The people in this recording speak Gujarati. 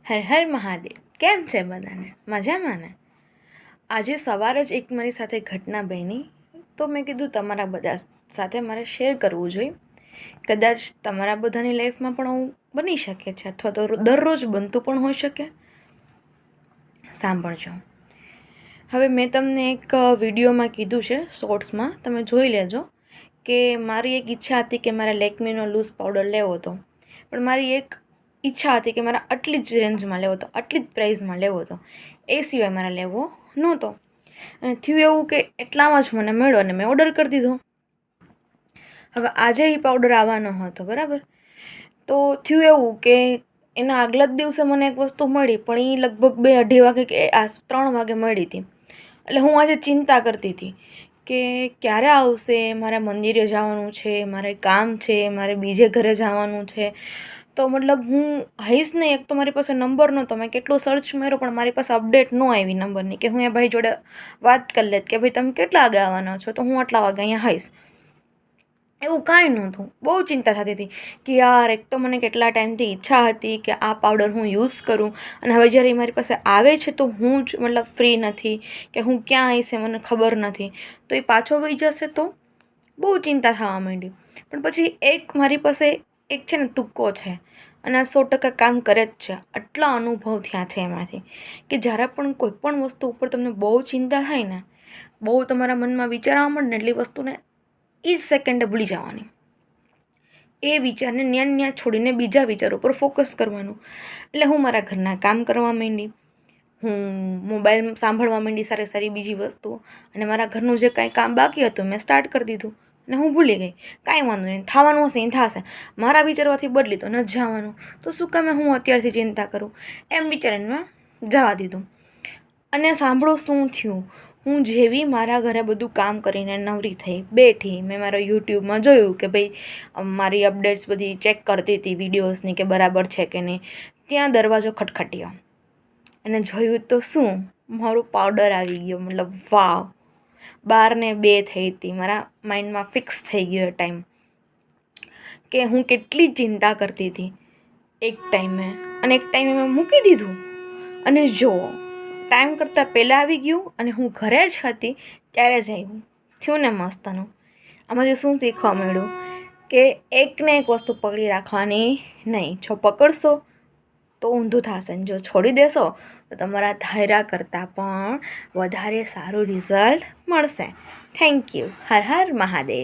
હર હર મહાદેવ. કેમ છે બધાને? મજામાં ને? આજે સવારે જ એક મારી સાથે ઘટના બની, તો મેં કીધું તમારા બધા સાથે મારે શેર કરવું જોઈએ. કદાચ તમારા બધાની લાઈફમાં પણ આવું બની શકે છે, અથવા તો દરરોજ બનતું પણ હોઈ શકે. સાંભળજો. હવે મેં તમને એક વિડીયોમાં કીધું છે, શોર્ટ્સમાં તમે જોઈ લેજો, કે મારી એક ઈચ્છા હતી કે મારે લેકમીનો લૂઝ પાવડર લેવો હતો, પણ મારી એક ઈચ્છા હતી કે મારે આટલી જ રેન્જમાં લેવો હતો, આટલી જ પ્રાઇઝમાં લેવો હતો, એ સિવાય મારે લેવો નહોતો. અને થયું એવું કે એટલામાં જ મને મળ્યો અને મેં ઓર્ડર કરી દીધો. હવે આજે એ પાવડર આવવાનો હતો, બરાબર. તો થયું એવું કે એના આગલા જ દિવસે મને એક વસ્તુ મળી, પણ એ લગભગ 2-2:30 વાગે કે 3 વાગે મળી હતી. એટલે હું આજે ચિંતા કરતી હતી કે ક્યારે આવશે, મારે મંદિરે જવાનું છે, મારે કામ છે, મારે બીજે ઘરે જવાનું છે. તો મતલબ હું હઈશ નહીં. એક તો મારી પાસે નંબર નહોતો, મેં કેટલો સર્ચ માર્યો પણ મારી પાસે અપડેટ ન આવી નંબરની, કે હું એ ભાઈ જોડે વાત કરી લેત કે ભાઈ તમે કેટલા વાગે આવવાના છો, તો હું આટલા વાગે અહીંયા હઈશ. એવું કાંઈ નહોતું. બહુ ચિંતા થતી હતી કે યાર, એક તો મને કેટલા ટાઈમથી ઈચ્છા હતી કે આ પાવડર હું યુઝ કરું, અને હવે જ્યારે એ મારી પાસે આવે છે તો હું જ મતલબ ફ્રી નથી, કે હું ક્યાં આવીશ એ મને ખબર નથી, તો એ પાછો વહી જશે તો બહુ ચિંતા થવા માંડી. પણ પછી એક મારી પાસે એક છે ને તુક્કો છે, અને આ 100% કામ કરે જ છે. આટલા અનુભવ થયા છે એમાંથી, કે જ્યારે પણ કોઈ પણ વસ્તુ ઉપર તમને બહુ ચિંતા થાય ને, બહુ તમારા મનમાં વિચાર આવવા માંડે ને, એટલી વસ્તુને એ જ સેકન્ડે ભૂલી જવાની. એ વિચારને ન્યા છોડીને બીજા વિચાર ઉપર ફોકસ કરવાનું. એટલે હું મારા ઘરના કામ કરવા માંડી, હું મોબાઈલ સાંભળવા માંડી, સારી સારી બીજી વસ્તુઓ, અને મારા ઘરનું જે કાંઈ કામ બાકી હતું મેં સ્ટાર્ટ કરી દીધું. ને હું ભૂલી ગઈ. કાંઈ વાંધો નહીં, થવાનું હશે એ થશે, મારા વિચારવાથી બદલી તો ન જવાનું, તો શું કામે હું અત્યારથી ચિંતા કરું, એમ વિચારીને મેં જવા દીધું. અને સાંભળો શું થયું. હું જેવી મારા ઘરે બધું કામ કરીને નવરી થઈ, બેઠી, મેં મારા યુટ્યુબમાં જોયું કે ભાઈ મારી અપડેટ્સ બધી ચેક કરતી હતી વિડીયોઝની, કે બરાબર છે કે નહીં. ત્યાં દરવાજો ખટખટ્યો અને જોયું તો શું, મારું પાવડર આવી ગયો. મતલબ વાવ! 12:02 થઈ હતી. મારા માઇન્ડમાં ફિક્સ થઈ ગયો ટાઈમ, કે હું કેટલી ચિંતા કરતી હતી એક ટાઈમે, અને એક ટાઈમે મેં મૂકી દીધું. અને જો ટાઈમ કરતાં પહેલાં આવી ગયું, અને હું ઘરે જ હતી ત્યારે જ આવ્યું. થયું ને મસ્તનું. આમાંથી શું શીખવા મળ્યું, કે એકને એક વસ્તુ પકડી રાખવાની નહીં. જો પકડશો તો ઊંધું થશે, ને જો છોડી દેશો તો તમારા ધાર્યા કરતાં પણ વધારે સારું રિઝલ્ટ મળશે. Thank you. હર હર મહાદેવ.